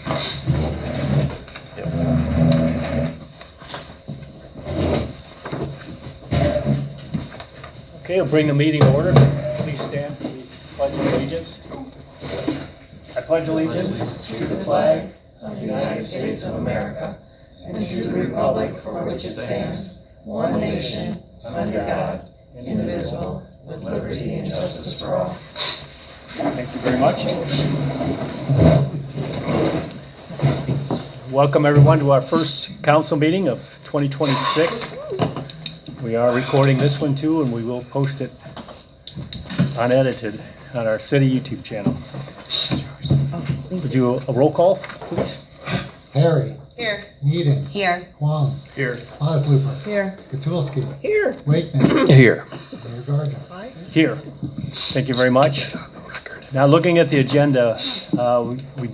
Okay, I'll bring the meeting to order. Please stand for the Pledge of Allegiance. I pledge allegiance to the flag of the United States of America and to the republic for which it stands, one nation, under God, indivisible, with liberty and justice for all. Thank you very much. Welcome everyone to our first council meeting of 2026. We are recording this one too, and we will post it unedited on our city YouTube channel. Would you a roll call, please? Harry. Here. Eden. Here. Huang. Here. Oslooper. Here. Skatulski. Here. Wakeman. Here. Mayor Gardner. Here. Thank you very much. Now, looking at the agenda, we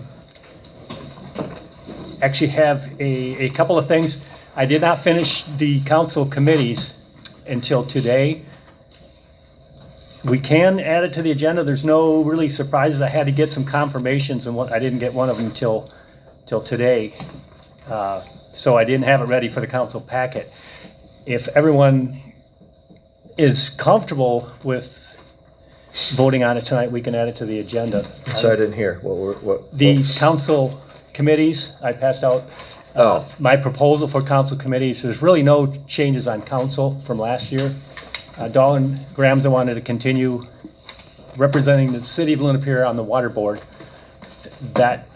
actually have a couple of things. I did not finish the council committees until today. We can add it to the agenda. There's no really surprises. I had to get some confirmations, and I didn't get one of them till today. So I didn't have it ready for the council packet. If everyone is comfortable with voting on it tonight, we can add it to the agenda. Sorry, I didn't hear. What? The council committees, I passed out my proposal for council committees. There's really no changes on council from last year. Dawn Gramza wanted to continue representing the city of Luna Pier on the water board. That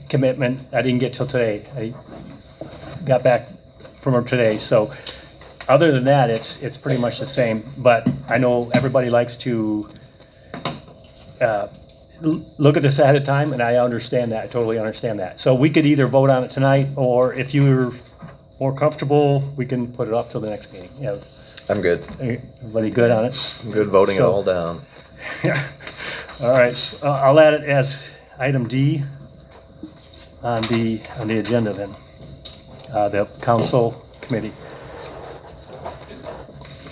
commitment I didn't get till today. I got back from her today. So other than that, it's pretty much the same. But I know everybody likes to look at this ahead of time, and I understand that. I totally understand that. So we could either vote on it tonight, or if you're more comfortable, we can put it up till the next meeting. Yeah. I'm good. Everybody good on it? I'm good voting it So- all down. Yeah. All right. I'll add it as item D on the agenda then. The council committee.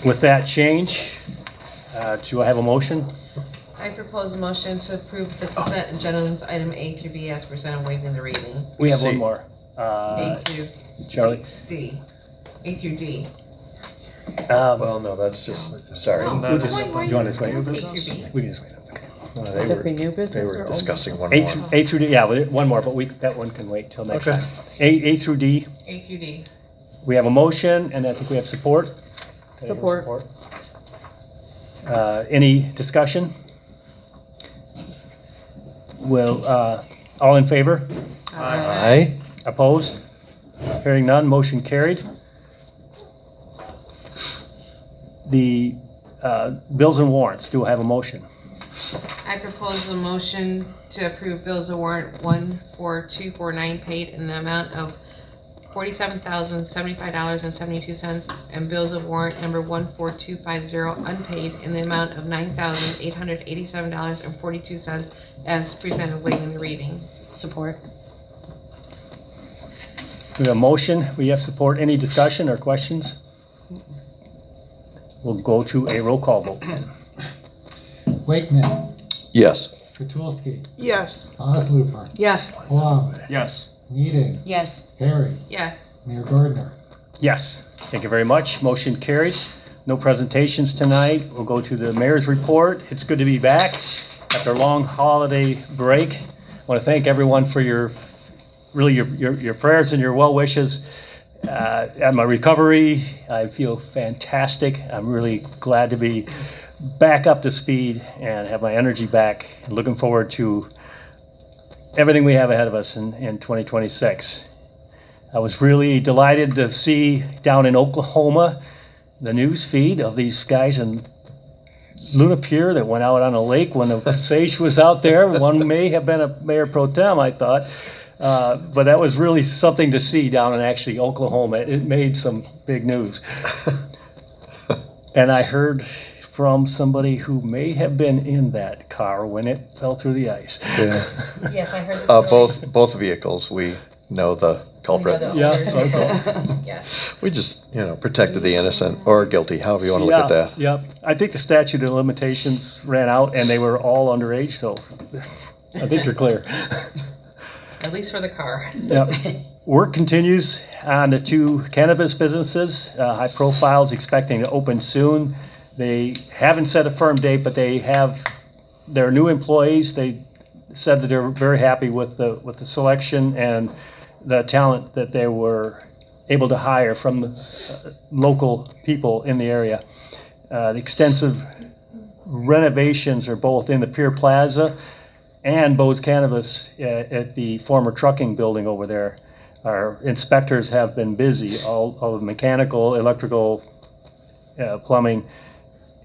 With that change, do I have a motion? I propose a motion to approve the consent agenda's item A through B as presented, waiving the reading. We have C. one more. A through Charlie? D. A through D. Well, no, that's just, sorry. We'll just, do you want to just wait? A through B. We can just wait. Okay. They Could be new they business or were old? discussing one A more. through, A through D, yeah, one more, but that one can wait till next Okay. time. A through D, A through D. we have a motion, and I think we have support. Support. Any discussion? Well, all in favor? Aye. Opposed? Hearing none, motion carried. The bills and warrants, do I have a motion? I propose a motion to approve bills of warrant 14249 paid in the amount of $47,075.72 and bills of warrant number 14250 unpaid in the amount of $9,887.42 as presented, waiving the reading. Support. We have a motion, we have support. Any discussion or questions? We'll go to a roll call vote. Wakeman. Yes. Skatulski. Yes. Oslooper. Yes. Huang. Yes. Eden. Yes. Harry. Yes. Mayor Gardner. Yes, thank you very much. Motion carried. No presentations tonight. We'll go to the mayor's report. It's good to be back after a long holiday break. I want to thank everyone for your prayers and your well wishes. At my recovery, I feel fantastic. I'm really glad to be back up to speed and have my energy back. Looking forward to everything we have ahead of us in 2026. I was really delighted to see down in Oklahoma the news feed of these guys in Luna Pier that went out on a lake when the Sage was out there. One may have been a mayor pro tem, I thought. But that was really something to see down in actually Oklahoma. It made some big news. And I heard from somebody who may have been in that car when it fell through the ice. Yeah. Yes, I heard this. Both vehicles, we know the culprit. Yeah, okay. Yes. We just, protected the innocent or guilty, however you want to look at that. Yeah, I think the statute of limitations ran out and they were all underage, so I think they're clear. At least for the car. Yep. Work continues on the two cannabis businesses. High Profile's expecting to open soon. They haven't set a firm date, but they have their new employees. They said that they're very happy with the selection and the talent that they were able to hire from the local people in the area. The extensive renovations are both in the Pier Plaza and Bo's Cannabis at the former trucking building over there. Our inspectors have been busy, all of mechanical, electrical, plumbing,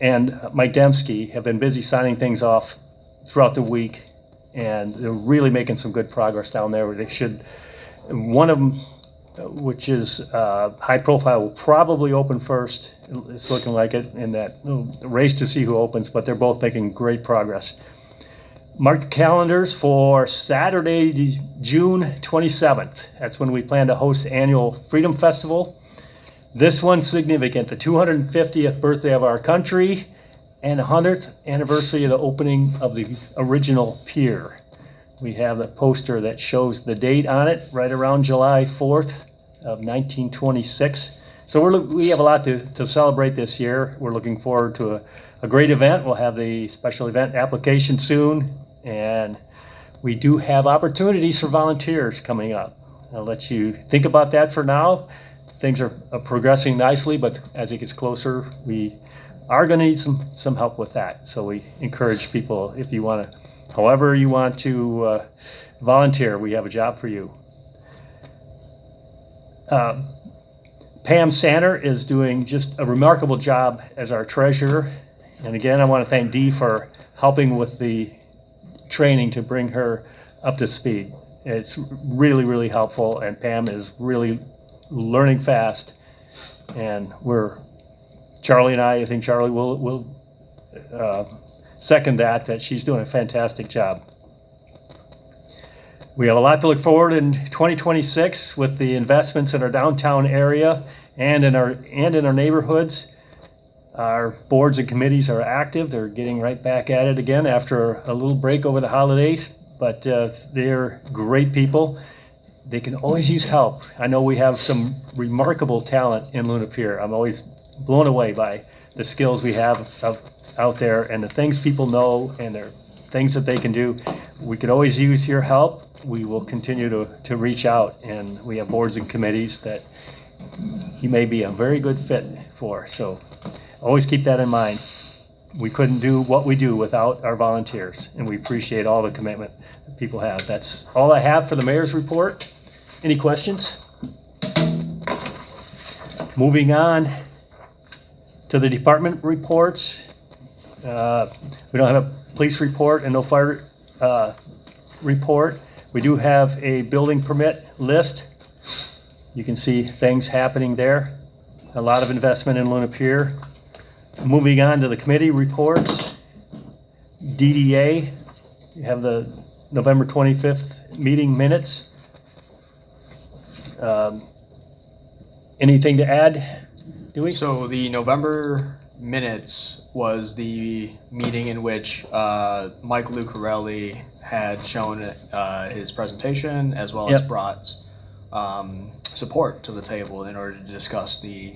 and Mike Dembski have been busy signing things off throughout the week, and they're really making some good progress down there. They should, one of them, which is High Profile, will probably open first. It's looking like it in that race to see who opens, but they're both making great progress. Mark your calendars for Saturday, June 27th. That's when we plan to host the annual Freedom Festival. This one's significant, the 250th birthday of our country and the 100th anniversary of the opening of the original Pier. We have a poster that shows the date on it, right around July 4th of 1926. So we have a lot to celebrate this year. We're looking forward to a great event. We'll have the special event application soon, and we do have opportunities for volunteers coming up. I'll let you think about that for now. Things are progressing nicely, but as it gets closer, we are going to need some help with that. So we encourage people, if you want to, however you want to volunteer, we have a job for you. Pam Sanner is doing just a remarkable job as our treasurer. And again, I want to thank Dee for helping with the training to bring her up to speed. It's really, really helpful, and Pam is really learning fast. And Charlie and I think Charlie will second that she's doing a fantastic job. We have a lot to look forward in 2026 with the investments in our downtown area and in our neighborhoods. Our boards and committees are active. They're getting right back at it again after a little break over the holidays, but they're great people. They can always use help. I know we have some remarkable talent in Luna Pier. I'm always blown away by the skills we have out there and the things people know and their things that they can do. We could always use your help. We will continue to reach out, and we have boards and committees that you may be a very good fit for. So always keep that in mind. We couldn't do what we do without our volunteers, and we appreciate all the commitment that people have. That's all I have for the mayor's report. Any questions? Moving on to the department reports. We don't have a police report and no fire report. We do have a building permit list. You can see things happening there. A lot of investment in Luna Pier. Moving on to the committee reports. DDA, you have the November 25th meeting minutes. Anything to add, Dewey? So the November minutes was the meeting in which Mike Lucarelli had shown his presentation as well as Yep. brought support to the table in order to discuss the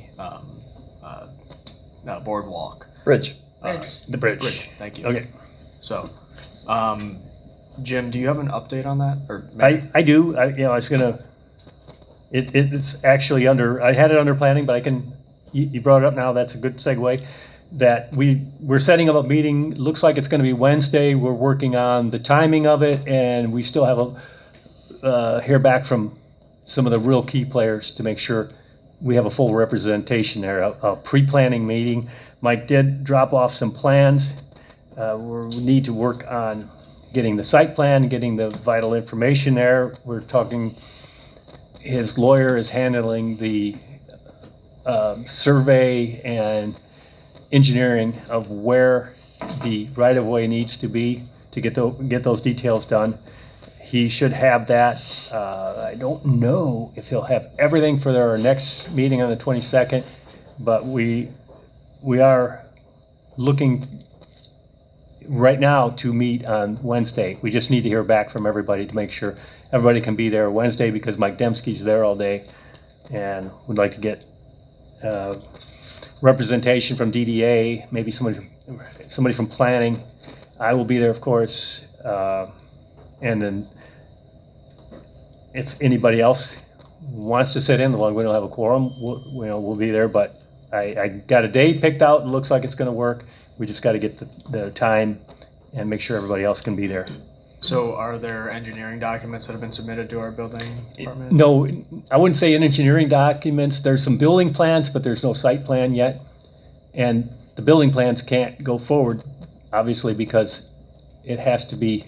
boardwalk. Bridge. The bridge. Thank you. Okay. So, Jim, do you have an update on that? Or Matt? I do. I was gonna. It's actually under. I had it under planning, but I can. You brought it up now. That's a good segue. That we're setting up a meeting. Looks like it's going to be Wednesday. We're working on the timing of it, and we still have hear back from some of the real key players to make sure we have a full representation there. A pre-planning meeting. Mike did drop off some plans. We need to work on getting the site plan, getting the vital information there. We're talking. His lawyer is handling the survey and engineering of where the right-of-way needs to be to get those details done. He should have that. I don't know if he'll have everything for our next meeting on the 22nd, but we are looking right now to meet on Wednesday. We just need to hear back from everybody to make sure everybody can be there Wednesday because Mike Dembski's there all day. And we'd like to get representation from DDA, maybe somebody from planning. I will be there, of course. And then if anybody else wants to sit in, as long as we don't have a quorum, we'll be there. But I got a day picked out. It looks like it's going to work. We just got to get the time and make sure everybody else can be there. So are there engineering documents that have been submitted to our building department? No, I wouldn't say in engineering documents. There's some building plans, but there's no site plan yet. And the building plans can't go forward, obviously, because it has to be,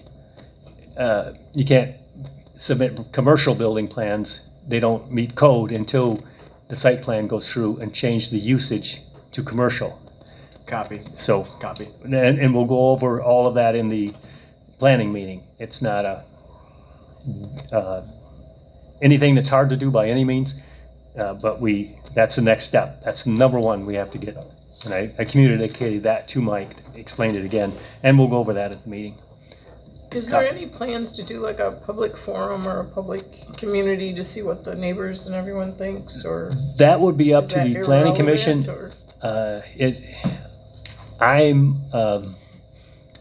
you can't submit commercial building plans. They don't meet code until the site plan goes through and change the usage to commercial. Copy. So, Copy. and we'll go over all of that in the planning meeting. It's not anything that's hard to do by any means, but that's the next step. That's number one we have to get. And I communicated that to Mike, explained it again, and we'll go over that at the meeting. Is there any plans to do like a public forum or a public community to see what the neighbors and everyone thinks, or That would be up is to that the planning commission. irrelevant, or-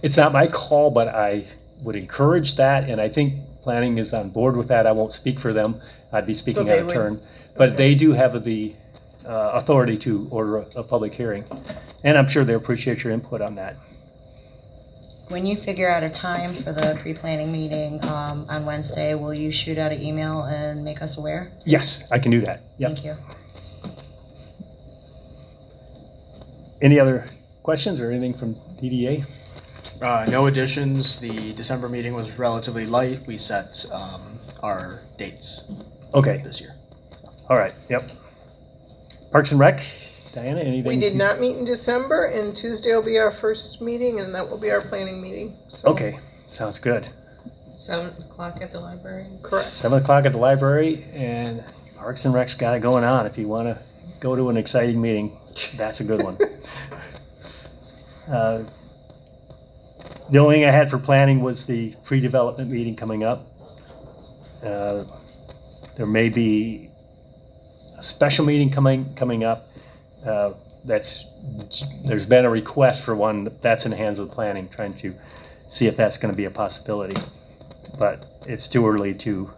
It's not my call, but I would encourage that, and I think planning is on board with that. I won't speak for them. I'd be speaking they out of would- turn. But okay. they do have the authority to order a public hearing, and I'm sure they appreciate your input on that. When you figure out a time for the pre-planning meeting on Wednesday, will you shoot out an email and make us aware? Yes, I can do that. Yep. Thank you. Any other questions or anything from DDA? No additions. The December meeting was relatively light. We set our dates Okay, this year. all right, yep. Parks and Rec, Diana, anything? We did not meet in December, and Tuesday will be our first meeting, and that will be our planning meeting. So, Okay, sounds good. 7 o'clock at the library. correct. 7 o'clock at the library, and Parks and Rec's got it going on. If you want to go to an exciting meeting, that's a good one. The only thing I had for planning was the pre-development meeting coming up. There may be a special meeting coming up. There's been a request for one, that's in the hands of the planning, trying to see if that's going to be a possibility. But it's too early to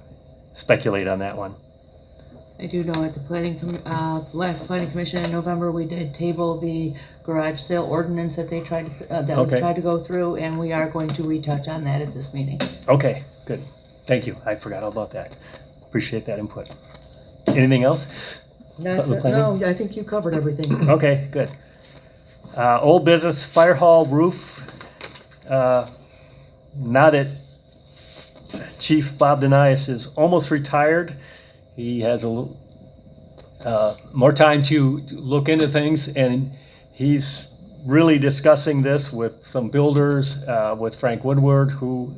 speculate on that one. I do know at the last planning commission in November, we did table the garage sale ordinance that they tried, that was Okay. tried to go through, and we are going to retouch on that at this meeting. Okay, good. Thank you. I forgot all about that. Appreciate that input. Anything else? Not, The planning? no, I think you covered everything. Okay, good. Old business, fire hall roof. Now that Chief Bob Denias is almost retired, he has a little more time to look into things, and he's really discussing this with some builders, with Frank Woodward, who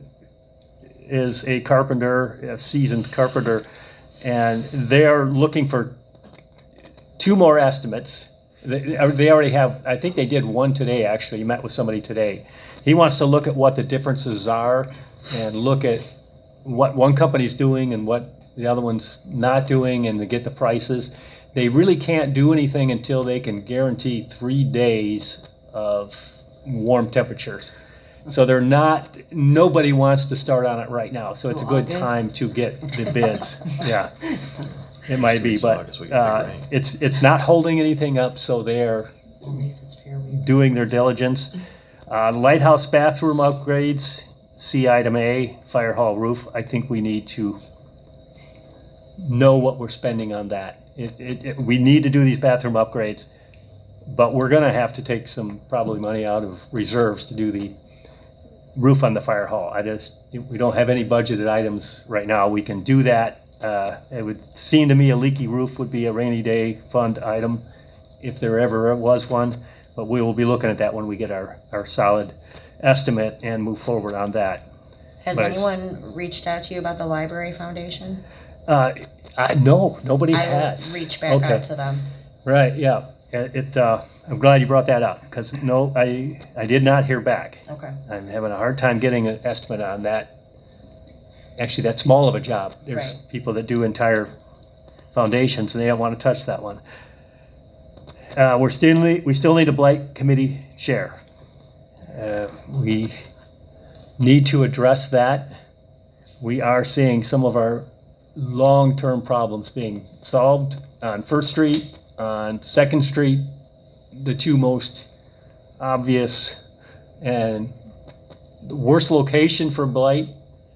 is a carpenter, a seasoned carpenter, and they are looking for 2 more estimates. They already have, I think they did one today, actually. He met with somebody today. He wants to look at what the differences are and look at what one company's doing and what the other one's not doing, and to get the prices. They really can't do anything until they can guarantee 3 days of warm temperatures. So nobody wants to start on it right now, so it's a good August? time to get the bids. Yeah, it might be, It's but August, we get big rain. it's not holding anything up, so they're Only if it's fair weather. doing their diligence. Lighthouse bathroom upgrades, see item A, fire hall roof. I think we need to know what we're spending on that. We need to do these bathroom upgrades, but we're gonna have to take some probably money out of reserves to do the roof on the fire hall. We don't have any budgeted items right now. We can do that. It would seem to me a leaky roof would be a rainy day fund item if there ever was one, but we will be looking at that when we get our solid estimate and move forward on that. Has Nice. anyone reached out to you about the library foundation? No, nobody I has. will reach back Okay. out to them. Right, yeah. I'm glad you brought that up, because no, I did not hear back. Okay. I'm having a hard time getting an estimate on that. actually that small of a job. There's Right. people that do entire foundations, and they don't want to touch that one. We still need a blight committee chair. We need to address that. We are seeing some of our long-term problems being solved on First Street, on Second Street, the two most obvious and the worst location for blight.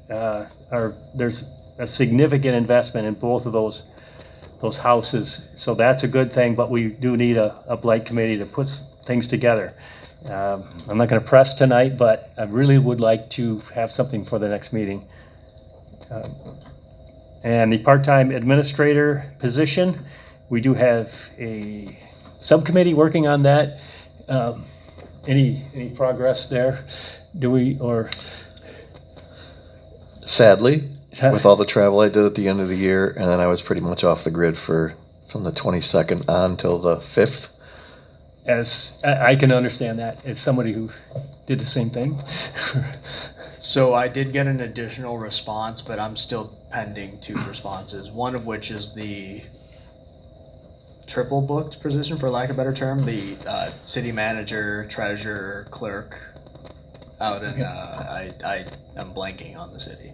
There's a significant investment in both of those houses, so that's a good thing, but we do need a blight committee to put things together. I'm not gonna press tonight, but I really would like to have something for the next meeting. And the part-time administrator position, we do have a subcommittee working on that. Any progress there? Do we, or? Sadly, with all the travel I did at the end of the year, and then I was pretty much off the grid from the 22nd on till the 5th. As I can understand that, as somebody who did the same thing. So I did get an additional response, but I'm still pending 2 responses. One of which is the triple booked position, for lack of a better term, the city manager, treasurer, clerk out in, I am blanking on the city.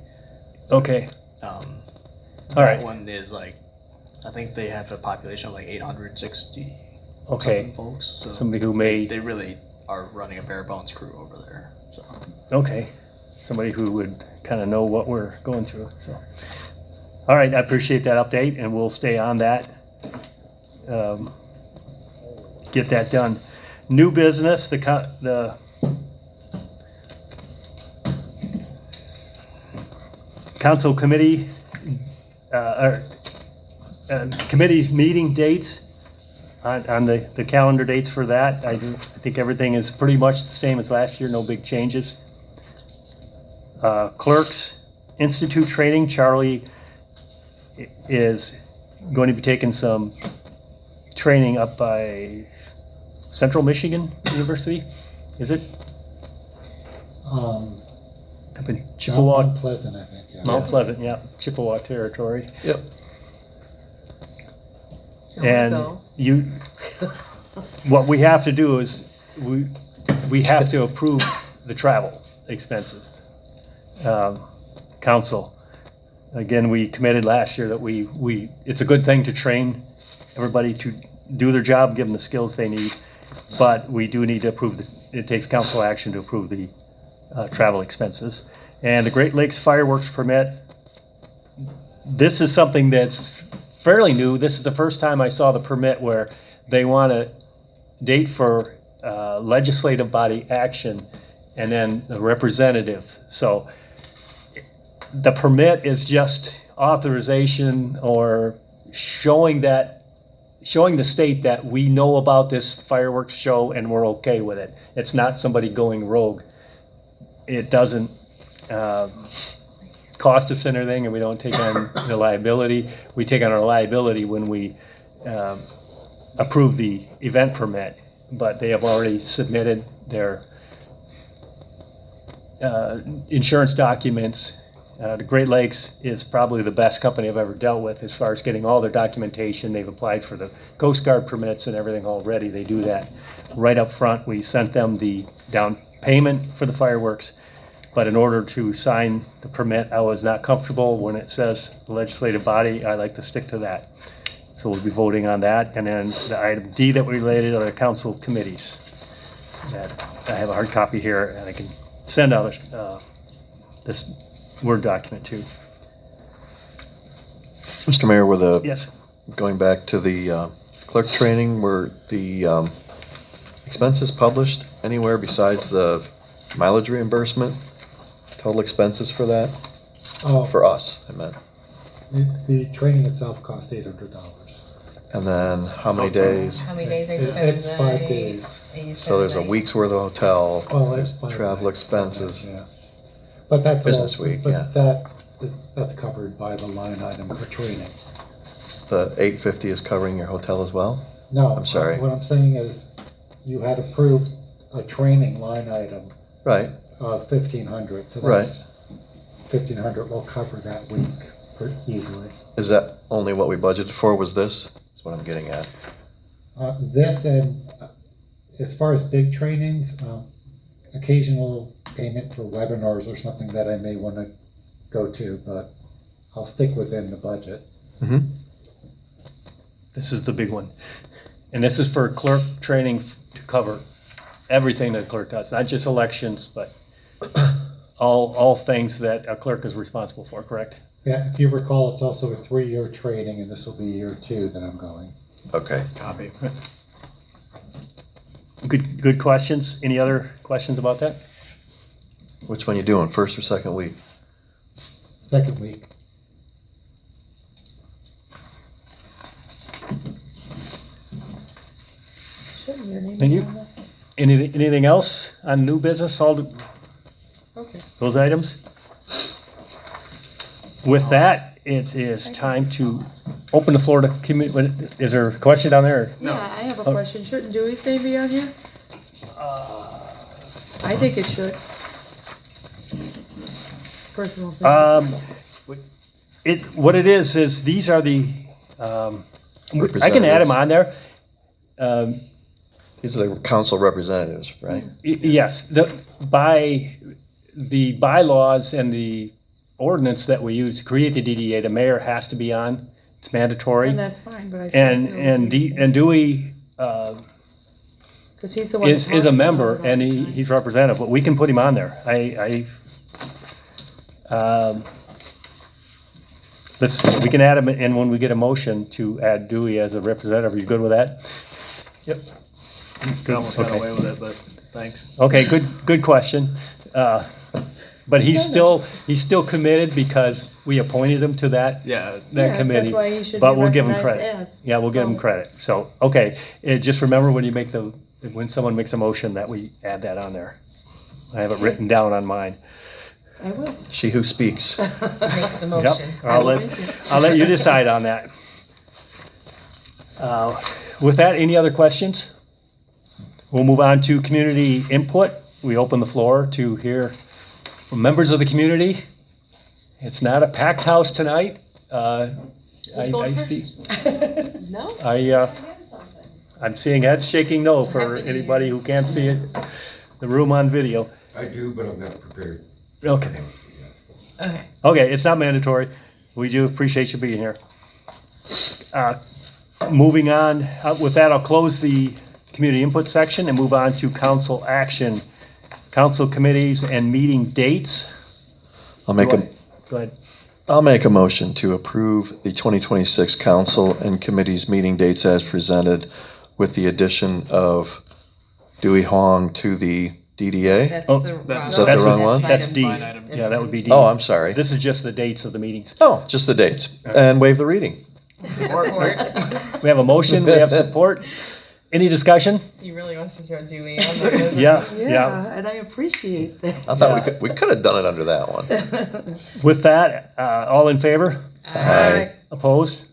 Okay, All all right, That one is like, I think they have a population of like 860 okay. something folks. So Somebody who may, they really are running a bare bones crew over there. So okay, somebody who would kind of know what we're going through, so. All right, I appreciate that update, and we'll stay on that. Get that done. New business, the council committee, committee's meeting dates, on the calendar dates for that. I think everything is pretty much the same as last year, no big changes. Clerks Institute training, Charlie is going to be taking some training up by Central Michigan University, is it? Up in Chippewa, Mount Pleasant, I think, yeah. Mount Pleasant, yeah, Chippewa territory. Yep. And you, what we have to do is, we have to approve the travel expenses. Council, again, we committed last year that it's a good thing to train everybody to do their job, give them the skills they need, but we do need to approve, it takes council action to approve the travel expenses. And the Great Lakes fireworks permit, this is something that's fairly new. This is the first time I saw the permit where they want a date for legislative body action and then the representative. So the permit is just authorization or showing the state that we know about this fireworks show and we're okay with it. It's not somebody going rogue. It doesn't cost us anything, and we don't take on the liability. We take on our liability when we approve the event permit, but they have already submitted their insurance documents. The Great Lakes is probably the best company I've ever dealt with as far as getting all their documentation. They've applied for the Coast Guard permits and everything already. They do that right up front. We sent them the down payment for the fireworks, but in order to sign the permit, I was not comfortable when it says legislative body. I like to stick to that. So we'll be voting on that. And then the item D that we related are the council committees. That I have a hard copy here, and I can send out this Word document too. Mr. Mayor, with Yes. going back to the clerk training, were the expenses published anywhere besides the mileage reimbursement? Total expenses for that? Oh, For us, I meant. the training itself cost $800. And then how many days? How many days are you spending? It's 5 days. So there's a week's worth of hotel, Well, there's it's 5 travel days. expenses. Yeah. But that's all. Business week, yeah. But that's covered by the line item for training. The $850 is covering your hotel as well? No. I'm sorry. What I'm saying is, you had approved a training line item Right, of $1,500, so Right. that's 1,500 will cover that week easily. Is that only what we budgeted for, was this? That's what I'm getting at. This and as far as big trainings, occasional payment for webinars or something that I may want to go to, but I'll stick within the budget. Mm-hmm. This is the big one. And this is for clerk training to cover everything that a clerk does, not just elections, but all things that a clerk is responsible for, correct? Yeah, if you recall, it's also a 3-year training, and this will be year 2 that I'm going. Okay. Copy. Good questions. Any other questions about that? Which one you doing, first or second week? Second week. Shouldn't your name Thank be you. on that? Anything else on new business, Okay. those items? With that, it is time to open the floor to community. Is there a question down there? Yeah, I have a question. Shouldn't Dewey's name be on here? I think it should. Personal thing. What it is these are the, I can add them on there. These are the council representatives, right? Yes, by the bylaws and the ordinance that we use to create the DDA, the mayor has to be on. It's mandatory. And that's fine, but I still And feel Dewey because he's the one is that a talks member about it all and the time. he's representative, but we can put him on there. We can add him in when we get a motion to add Dewey as a representative. Are you good with that? Yep. I almost got Okay. away with it, but thanks. Okay, good question. But he's still committed because we appointed him to that Yeah. Yeah, committee. that's why he should But be we'll give him recognized credit. as, Yeah, we'll give him so- credit. So, okay, just remember when someone makes a motion that we add that on there. I have it written down on mine. I will. She who speaks. Makes the Yep, motion. I'll let you decide on that. With that, any other questions? We'll move on to community input. We open the floor to hear from members of the community. It's not a packed house tonight. Who's going first? No? I'm seeing heads shaking no for Happy New Year. anybody who can't see it, the room on video. I do, but I'm not prepared. Okay. Okay. Okay, it's not mandatory. We do appreciate you being here. Moving on, with that, I'll close the community input section and move on to council action. Council committees and meeting dates. Go ahead. I'll make a motion to approve the 2026 council and committees meeting dates as presented with the addition of Dewey Hong to the DDA. That's Oh, the wrong. that's- Is that the wrong one? That's D. Line item. Yeah, that would be D. Oh, I'm sorry. This is just the dates of the meetings. Oh, just the dates. And waive the reading. Support. We have a motion, we have support. Any discussion? He really wants to throw Dewey on there, doesn't he? Yeah. Yeah, and I appreciate that. I thought we could have done it under that one. With that, all in favor? Aye. Opposed?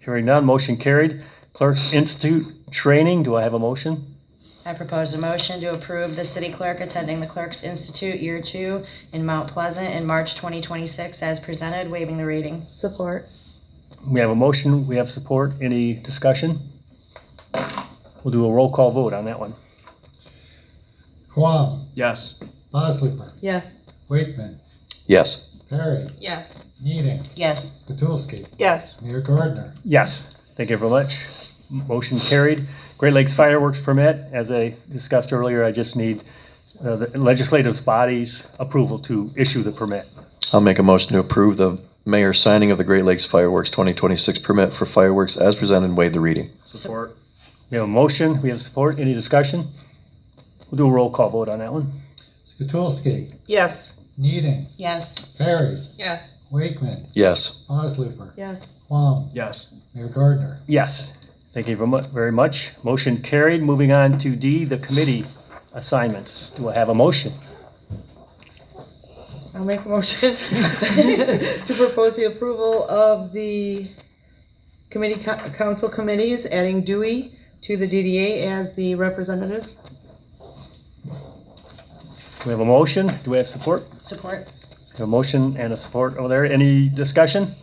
Hearing none, motion carried. Clerks Institute training, do I have a motion? I propose a motion to approve the city clerk attending the Clerks Institute Year 2 in Mount Pleasant in March 2026 as presented, waiving the reading. Support. We have a motion, we have support. Any discussion? We'll do a roll call vote on that one. Huang, Yes. Bosleyper, Yes. Wakeman, Yes. Perry, Yes. Needing, Yes. Skatulski, Yes. Mayor Gardner. Yes, thank you very much. Motion carried. Great Lakes fireworks permit, as I discussed earlier, I just need the legislative body's approval to issue the permit. I'll make a motion to approve the mayor's signing of the Great Lakes Fireworks 2026 permit for fireworks as presented and waive the reading. Support. We have a motion, we have support. Any discussion? We'll do a roll call vote on that one. Skatulski, Yes. Needing, Yes. Perry, Yes. Wakeman, Yes. Bosleyper, Yes. Huang, Yes. Mayor Gardner. Yes, thank you very much. Motion carried. Moving on to D, the committee assignments. Do I have a motion? I'll make a motion to propose the approval of the council committees, adding Dewey to the DDA as the representative. We have a motion. Do we have support? Support. A motion and a support over there. Any discussion?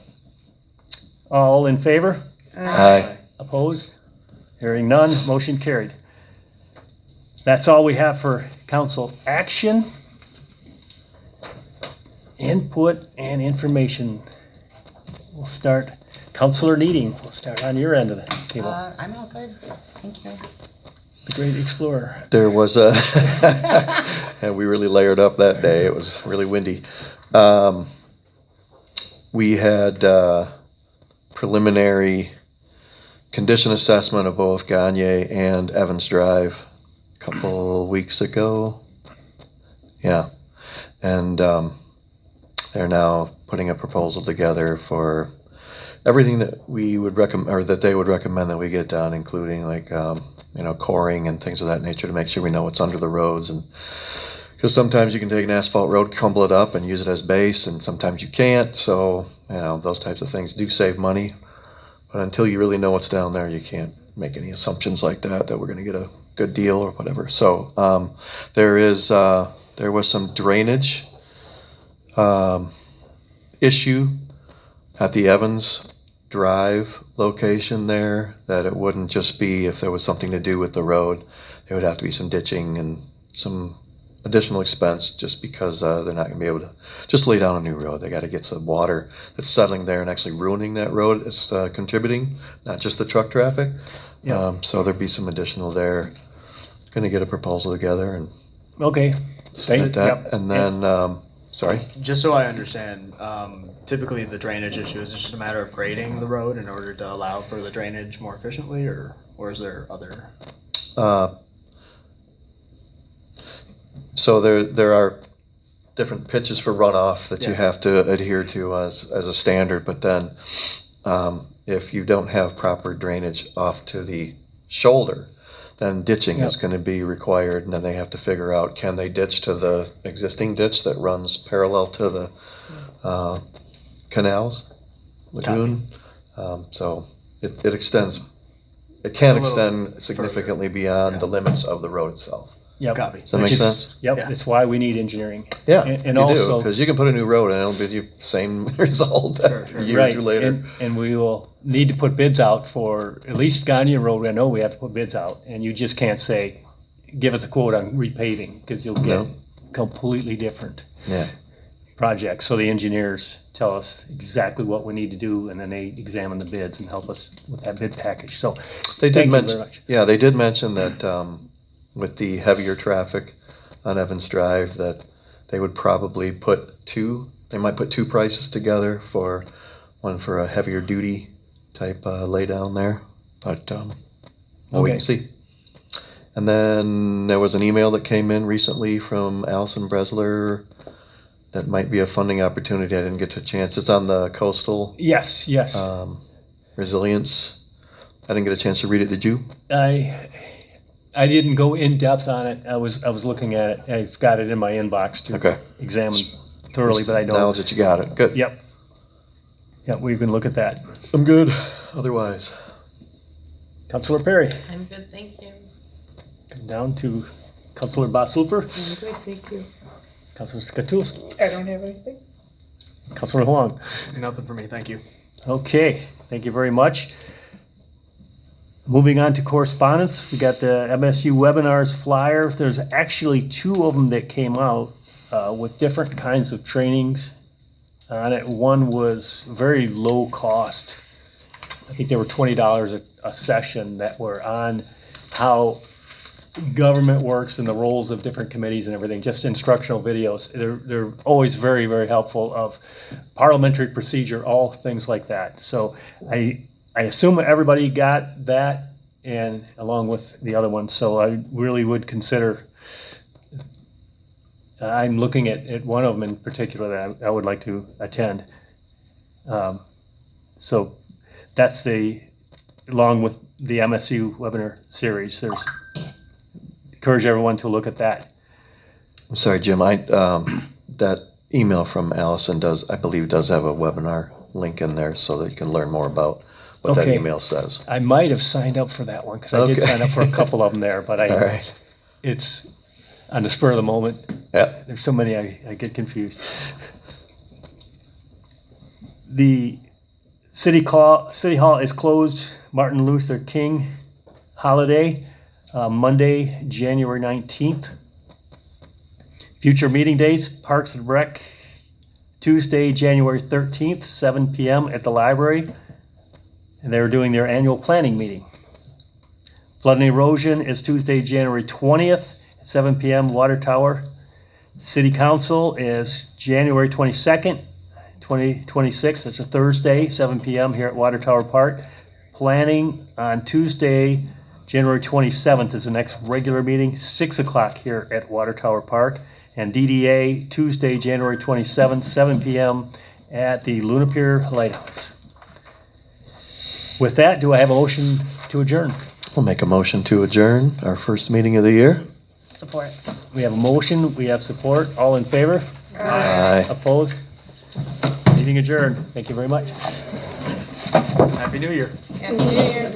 All in favor? Aye. Opposed? Hearing none, motion carried. That's all we have for council action. Input and information. We'll start, Councilor Needing, we'll start on your end of the table. I'm all good, thank you. The great explorer. There was a, and we really layered up that day. It was really windy. We had preliminary condition assessment of both Gagne and Evans Drive a couple weeks ago. Yeah. And they're now putting a proposal together for everything that we would recommend, or that they would recommend that we get done, including like, coring and things of that nature to make sure we know what's under the roads. And because sometimes you can take an asphalt road, crumble it up and use it as base, and sometimes you can't. So, those types of things do save money. But until you really know what's down there, you can't make any assumptions like that we're going to get a good deal or whatever. So there was some drainage issue at the Evans Drive location there, that it wouldn't just be if there was something to do with the road. There would have to be some ditching and some additional expense, just because they're not going to be able to just lay down a new road. They got to get some water that's settling there and actually ruining that road is contributing, not just the truck traffic. Yeah. So there'd be some additional there. Going to get a proposal together and Okay. submit that. Yep. And then, sorry. Just so I understand, typically the drainage issue is just a matter of grading the road in order to allow for the drainage more efficiently, or is there other? So there are different pitches for runoff that you Yeah. have to adhere to as a standard, but then if you don't have proper drainage off to the shoulder, then ditching is Yep. going to be required, and then they have to figure out, can they ditch to the existing ditch that runs parallel to the canals, lagoon? So it extends, it can A little extend significantly beyond Yeah. the limits of the road itself. Yep. Copy. Does that make Which is- sense? Yep, Yeah. it's why we need engineering. Yeah, And you also- because you can put a new road and it'll be the same result Sure, a sure. year or two later. And we will need to put bids out for, at least Gagne Road, I know we have to put bids out, and you just can't say, give us a quote on repaving, because you'll get No. completely different Yeah, projects. So the engineers tell us exactly what we need to do, and then they examine the bids and help us with that bid package. So, they did thank you mention. very much. Yeah, they did mention that with the heavier traffic on Evans Drive, that they would probably put two. They might put two prices together, for one for a heavier duty type lay down there. But we'll wait and see. And then there was an email that came in recently from Allison Bresler that might be a funding opportunity. I didn't get to a chance. It's on the coastal Yes, yes. resilience. I didn't get a chance to read it. Did you? I didn't go in depth on it. I was looking at it. I've got it in my inbox to Okay. examine thoroughly, but I don't. Knowledge that you got it. Good. Yep. Yep, we can look at that. I'm good. Otherwise, Councilor Perry, I'm good, thank you. come down to Councilor Bosluper, I'm good, thank you. Councilor Skatulski, I don't have anything. Councilor Huang. Nothing for me, thank you. Okay, thank you very much. Moving on to correspondence, we got the MSU webinars flyer. There's actually two of them that came out with different kinds of trainings on it. One was very low cost. I think they were $20 a session, that were on how government works and the roles of different committees and everything, just instructional videos. They're always very, very helpful, of parliamentary procedure, all things like that. So I assume everybody got that, and along with the other one. So I really would consider, I'm looking at one of them in particular that I would like to attend. So that's along with the MSU webinar series, encourage everyone to look at that. I'm sorry, Jim. That email from Allison I believe does have a webinar link in there, so that you can learn more about what that Okay. email says. I might have signed up for that one, because I did Okay. sign up for a couple of them there, but All right. it's on the spur of the moment. Yeah. There's so many, I get confused. The City Hall is closed Martin Luther King holiday, Monday, January 19th. Future meeting dates, Parks and Rec, Tuesday, January 13th, 7 p.m. at the library. And they're doing their annual planning meeting. Flood and erosion is Tuesday, January 20th, at 7 p.m. Water Tower. City Council is January 22nd, 2026. That's a Thursday, 7 p.m. here at Water Tower Park. Planning on Tuesday, January 27th is the next regular meeting, 6 o'clock here at Water Tower Park. And DDA, Tuesday, January 27th, 7 p.m. at the Pier Lighthouse. With that, do I have a motion to adjourn? We'll make a motion to adjourn our first meeting of the year. Support. We have a motion, we have support. All in favor? Aye. Opposed? Meeting adjourned. Thank you very much. Happy New Year. Happy New Year.